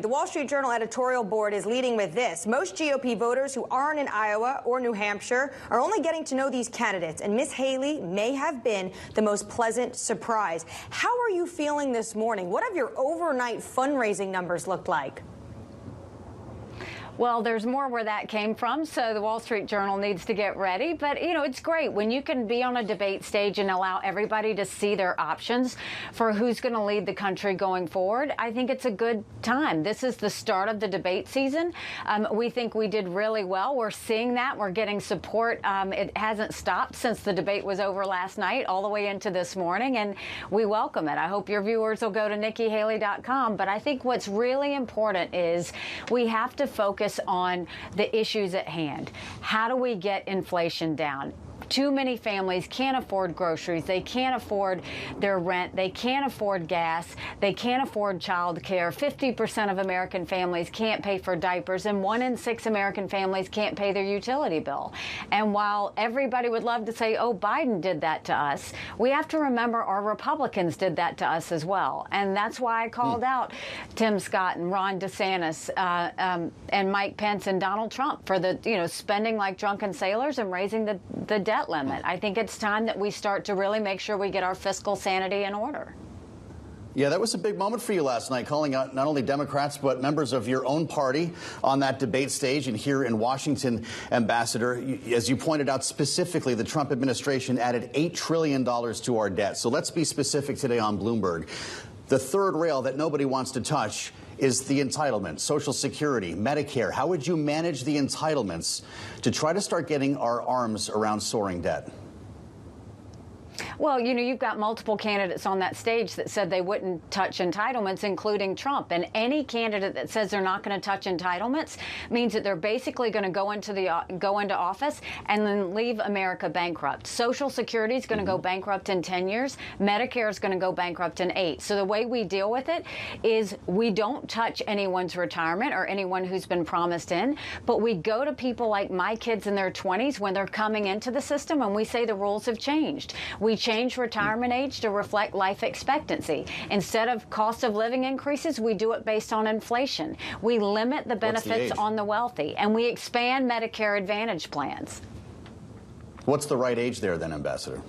The Wall Street Journal editorial board is leading with this. Most GOP voters who aren't in Iowa or New Hampshire are only getting to know these candidates, and Ms. Haley may have been the most pleasant surprise. How are you feeling this morning? What have your overnight fundraising numbers looked like? Well, there's more where that came from, so the Wall Street Journal needs to get ready. But, you know, it's great when you can be on a debate stage and allow everybody to see their options for who's going to lead the country going forward. I think it's a good time. This is the start of the debate season. We think we did really well. We're seeing that. We're getting support. It hasn't stopped since the debate was over last night all the way into this morning, and we welcome it. I hope your viewers will go to NikkiHaley.com. But I think what's really important is we have to focus on the issues at hand. How do we get inflation down? Too many families can't afford groceries. They can't afford their rent. They can't afford gas. They can't afford child care. 50% of American families can't pay for diapers, and 1 in 6 American families can't pay their utility bill. And while everybody would love to say, oh, Biden did that to us, we have to remember our Republicans did that to us as well. And that's why I called out Tim Scott and Ron DeSantis and Mike Pence and Donald Trump for the, spending like drunken sailors and raising the debt limit. I think it's time that we start to really make sure we get our fiscal sanity in order. Yeah, that was a big moment for you last night, calling out not only Democrats, but members of your own party on that debate stage. And here in Washington, Ambassador, as you pointed out specifically, the Trump administration added $8 trillion to our debt. So let's be specific today on Bloomberg. The third rail that nobody wants to touch is the entitlement, Social Security, Medicare. How would you manage the entitlements to try to start getting our arms around soaring debt? Well, you've got multiple candidates on that stage that said they wouldn't touch entitlements, including Trump. And any candidate that says they're not going to touch entitlements means that they're basically going to go into office and then leave America bankrupt. Social Security is going to go bankrupt in 10 years. Medicare is going to go bankrupt in 8. So the way we deal with it is we don't touch anyone's retirement or anyone who's been promised in, but we go to people like my kids in their 20s when they're coming into the system, and we say the rules have changed. We change retirement age to reflect life expectancy. Instead of cost of living increases, we do it based on inflation. We limit the benefits on the wealthy, and we expand Medicare Advantage plans. What's the right age there then, Ambassador?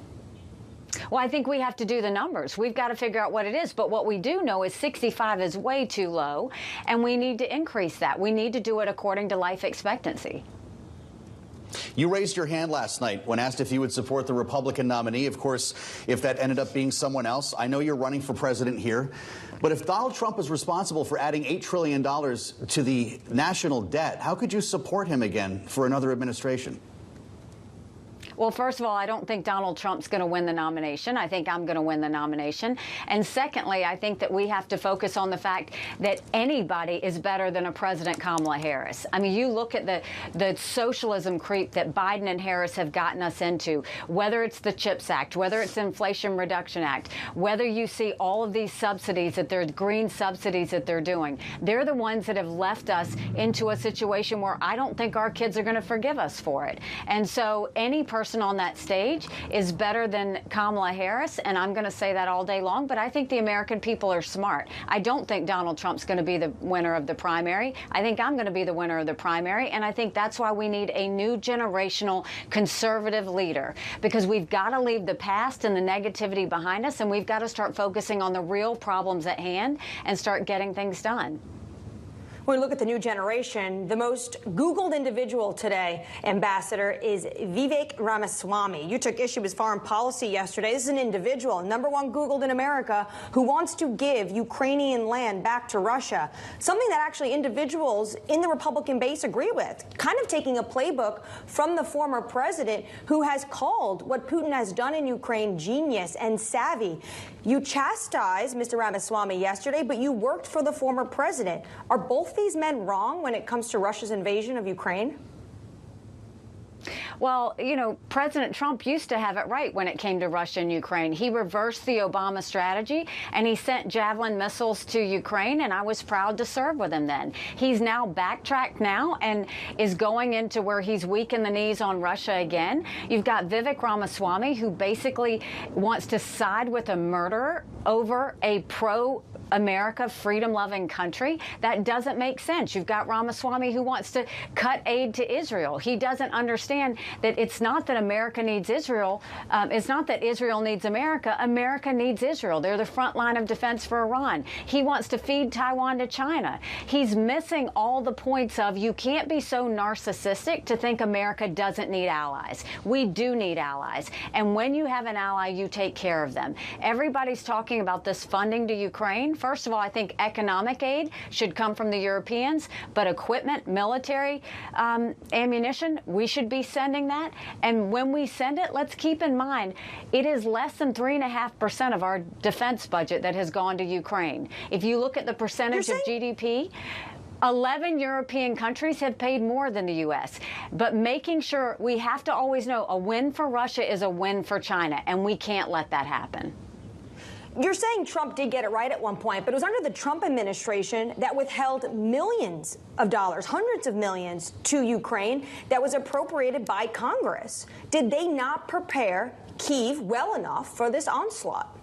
Well, I think we have to do the numbers. We've got to figure out what it is. But what we do know is 65 is way too low, and we need to increase that. We need to do it according to life expectancy. You raised your hand last night when asked if you would support the Republican nominee. Of course, if that ended up being someone else, I know you're running for president here. But if Donald Trump is responsible for adding $8 trillion to the national debt, how could you support him again for another administration? Well, first of all, I don't think Donald Trump's going to win the nomination. I think I'm going to win the nomination. And secondly, I think that we have to focus on the fact that anybody is better than a President Kamala Harris. I mean, you look at the socialism creep that Biden and Harris have gotten us into, whether it's the CHIPS Act, whether it's the Inflation Reduction Act, whether you see all of these subsidies that they're green subsidies that they're doing. They're the ones that have left us into a situation where I don't think our kids are going to forgive us for it. And so any person on that stage is better than Kamala Harris, and I'm going to say that all day long, but I think the American people are smart. I don't think Donald Trump's going to be the winner of the primary. I think I'm going to be the winner of the primary, and I think that's why we need a new generational conservative leader, because we've got to leave the past and the negativity behind us, and we've got to start focusing on the real problems at hand and start getting things done. When we look at the new generation, the most Googled individual today, Ambassador, is Vivek Ramaswamy. You took issue with foreign policy yesterday. This is an individual, #1 Googled in America, who wants to give Ukrainian land back to Russia, something that actually individuals in the Republican base agree with, kind of taking a playbook from the former president, who has called what Putin has done in Ukraine genius and savvy. You chastised Mr. Ramaswamy yesterday, but you worked for the former president. Are both these men wrong when it comes to Russia's invasion of Ukraine? Well, President Trump used to have it right when it came to Russia and Ukraine. He reversed the Obama strategy, and he sent Javelin missiles to Ukraine, and I was proud to serve with him then. He's now backtracked now and is going into where he's weak in the knees on Russia again. You've got Vivek Ramaswamy, who basically wants to side with a murderer over a America, freedom-loving country? That doesn't make sense. You've got Ramaswamy who wants to cut aid to Israel. He doesn't understand that it's not that America needs Israel. It's not that Israel needs America. America needs Israel. They're the front line of defense for Iran. He wants to feed Taiwan to China. He's missing all the points of you can't be so narcissistic to think America doesn't need allies. We do need allies. And when you have an ally, you take care of them. Everybody's talking about this funding to Ukraine. First of all, I think economic aid should come from the Europeans, but equipment, military, ammunition, we should be sending that. And when we send it, let's keep in mind, it is less than 3.5% of our defense budget that has gone to Ukraine. If you look at the percentage of GDP, 11 European countries have paid more than the U.S. But making sure, we have to always know a win for Russia is a win for China, and we can't let that happen. You're saying Trump did get it right at one point, but it was under the Trump administration that withheld millions of dollars, hundreds of millions, to Ukraine that was appropriated by Congress. Did they not prepare Kyiv well enough for this onslaught?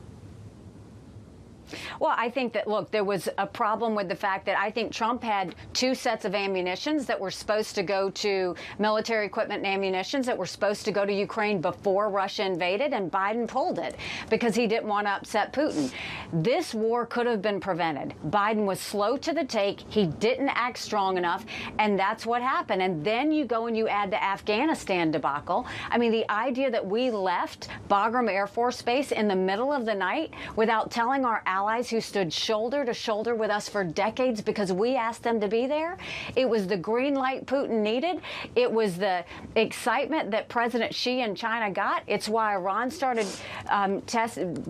Well, I think that, look, there was a problem with the fact that I think Trump had 2 sets of ammunitions that were supposed to go to military equipment and ammunitions that were supposed to go to Ukraine before Russia invaded, and Biden pulled it because he didn't want to upset Putin. This war could have been prevented. Biden was slow to the take. He didn't act strong enough, and that's what happened. And then you go and you add the Afghanistan debacle. I mean, the idea that we left Bagram Air Force Base in the middle of the night without telling our allies who stood shoulder to shoulder with us for decades because we asked them to be there. It was the green light Putin needed. It was the excitement that President Xi in China got. It's why Iran started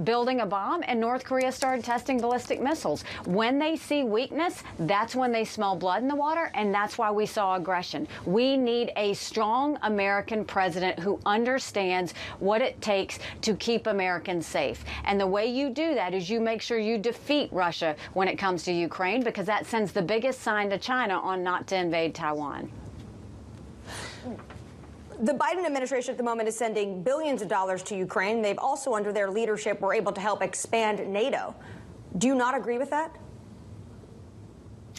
building a bomb and North Korea started testing ballistic missiles. When they see weakness, that's when they smell blood in the water, and that's why we saw aggression. We need a strong American president who understands what it takes to keep Americans safe. And the way you do that is you make sure you defeat Russia when it comes to Ukraine, because that sends the biggest sign to China on not to invade Taiwan. The Biden administration at the moment is sending billions of dollars to Ukraine. They've also, under their leadership, were able to help expand NATO. Do you not agree with that?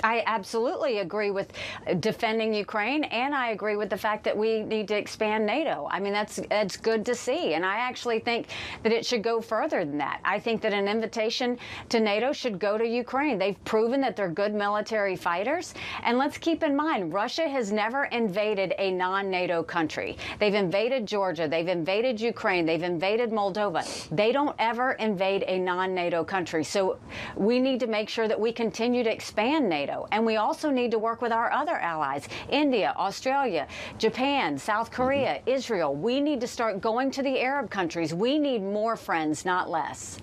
I absolutely agree with defending Ukraine, and I agree with the fact that we need to expand NATO. I mean, that's good to see, and I actually think that it should go further than that. I think that an invitation to NATO should go to Ukraine. They've proven that they're good military fighters, and let's keep in mind, Russia has never invaded a non-NATO country. They've invaded Georgia, they've invaded Ukraine, they've invaded Moldova. They don't ever invade a non-NATO country, so we need to make sure that we continue to expand NATO. And we also need to work with our other allies, India, Australia, Japan, South Korea, Israel. We need to start going to the Arab countries. We need more friends, not less.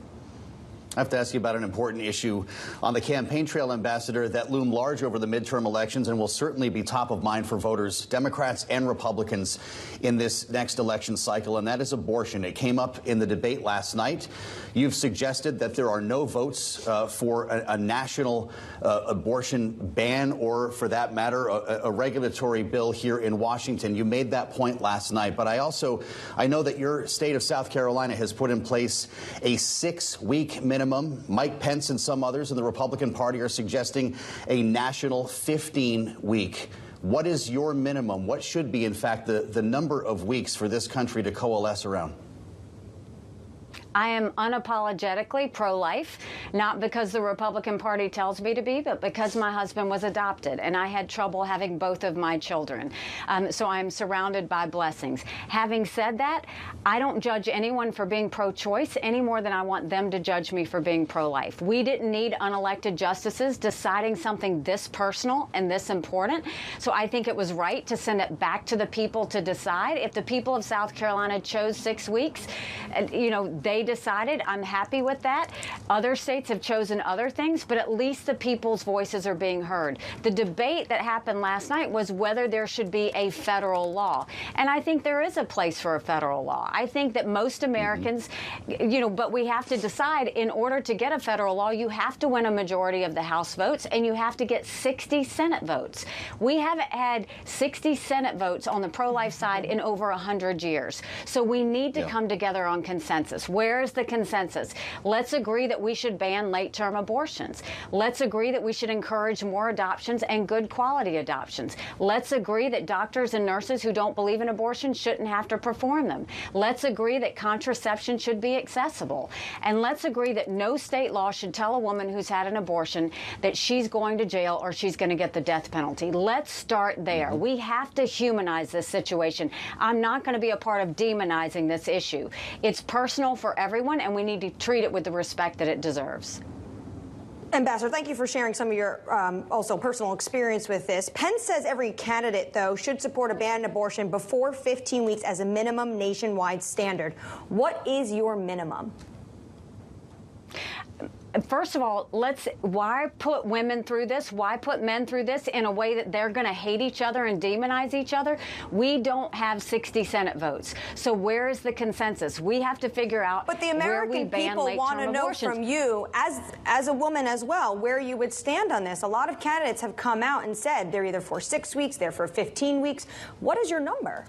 I have to ask you about an important issue on the campaign trail, Ambassador, that loomed large over the midterm elections and will certainly be top of mind for voters, Democrats and Republicans, in this next election cycle, and that is abortion. It came up in the debate last night. You've suggested that there are no votes for a national abortion ban or, for that matter, a regulatory bill here in Washington. You made that point last night. But I know that your state of South Carolina has put in place a 6-week minimum. Mike Pence and some others in the Republican Party are suggesting a national 15-week. What is your minimum? What should be, in fact, the number of weeks for this country to coalesce around? I am unapologetically pro-life, not because the Republican Party tells me to be, but because my husband was adopted and I had trouble having both of my children. So I'm surrounded by blessings. Having said that, I don't judge anyone for being pro-choice any more than I want them to judge me for being pro-life. We didn't need unelected justices deciding something this personal and this important. So I think it was right to send it back to the people to decide. If the people of South Carolina chose 6 weeks, they decided. I'm happy with that. Other states have chosen other things, but at least the people's voices are being heard. The debate that happened last night was whether there should be a federal law. And I think there is a place for a federal law. I think that most Americans, but we have to decide, in order to get a federal law, you have to win a majority of the House votes and you have to get 60 Senate votes. We haven't had 60 Senate votes on the pro-life side in over 100 years. So we need to come together on consensus. Where Where is the consensus? Let's agree that we should ban late-term abortions. Let's agree that we should encourage more adoptions and good quality adoptions. Let's agree that doctors and nurses who don't believe in abortion shouldn't have to perform them. Let's agree that contraception should be accessible. And let's agree that no state law should tell a woman who's had an abortion that she's going to jail or she's going to get the death penalty. Let's start there. We have to humanize this situation. I'm not going to be a part of demonizing this issue. It's personal for everyone, and we need to treat it with the respect that it deserves. Ambassador, thank you for sharing some of your also personal experience with this. Pence says every candidate, though, should support a ban on abortion before 15 weeks as a minimum nationwide standard. What is your minimum? First of all, why put women through this? Why put men through this in a way that they're going to hate each other and demonize each other? We don't have 60 Senate votes. So where is the consensus? We have to figure out But the American people want to know from you, as a woman as well, where you would stand on this. A lot of candidates have come out and said they're either for 6 weeks, they're for 15 weeks. What is your number?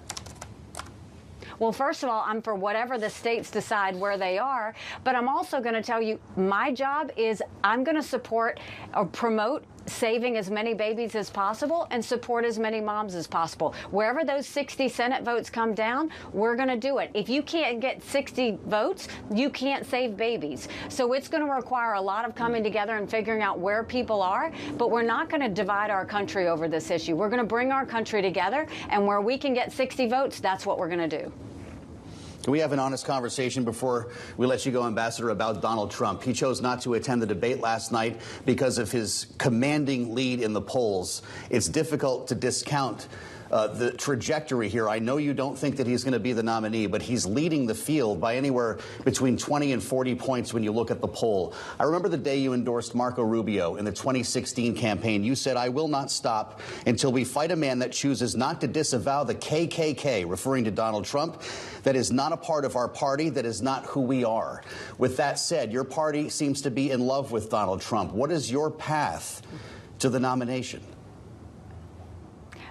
Well, first of all, I'm for whatever the states decide where they are, but I'm also going to tell you my job is I'm going to support or promote saving as many babies as possible and support as many moms as possible. Wherever those 60 Senate votes come down, we're going to do it. If you can't get 60 votes, you can't save babies. So it's going to require a lot of coming together and figuring out where people are, but we're not going to divide our country over this issue. We're going to bring our country together, and where we can get 60 votes, that's what we're going to do. Can we have an honest conversation before we let you go, Ambassador, about Donald Trump? He chose not to attend the debate last night because of his commanding lead in the polls. It's difficult to discount the trajectory here. I know you don't think that he's going to be the nominee, but he's leading the field by anywhere between 20 and 40 points when you look at the poll. I remember the day you endorsed Marco Rubio in the 2016 campaign. You said, "I will not stop until we fight a man that chooses not to disavow the KKK," referring to Donald Trump. "That is not a part of our party. That is not who we are." With that said, your party seems to be in love with Donald Trump. What is your path to the nomination?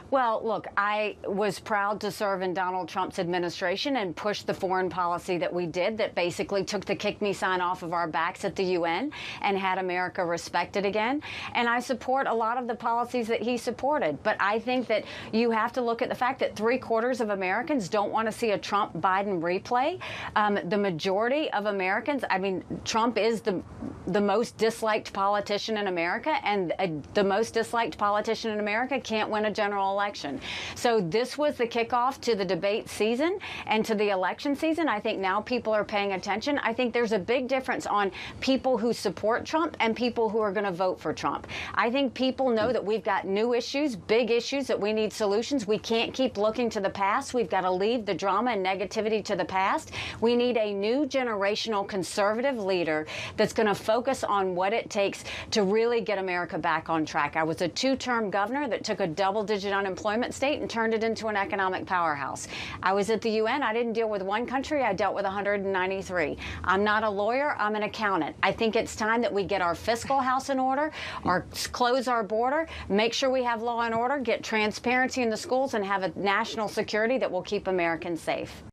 Well, look, I was proud to serve in Donald Trump's administration and push the foreign policy that we did that basically took the kick me sign off of our backs at the UN and had America respected again. And I support a lot of the policies that he supported. But I think that you have to look at the fact that 3/4 of Americans don't want to see a Trump-Biden replay. The majority of Americans, I mean, Trump is the most disliked politician in America, and the most disliked politician in America can't win a general election. So this was the kickoff to the debate season and to the election season. I think now people are paying attention. I think there's a big difference on people who support Trump and people who are going to vote for Trump. I think people know that we've got new issues, big issues that we need solutions. We can't keep looking to the past. We've got to leave the drama and negativity to the past. We need a new generational conservative leader that's going to focus on what it takes to really get America back on track. I was a 2-term governor that took a double-digit unemployment state and turned it into an economic powerhouse. I was at the UN. I didn't deal with one country. I dealt with 193. I'm not a lawyer. I'm an accountant. I think it's time that we get our fiscal house in order, close our border, make sure we have law and order, get transparency in the schools, and have a national security that will keep Americans safe.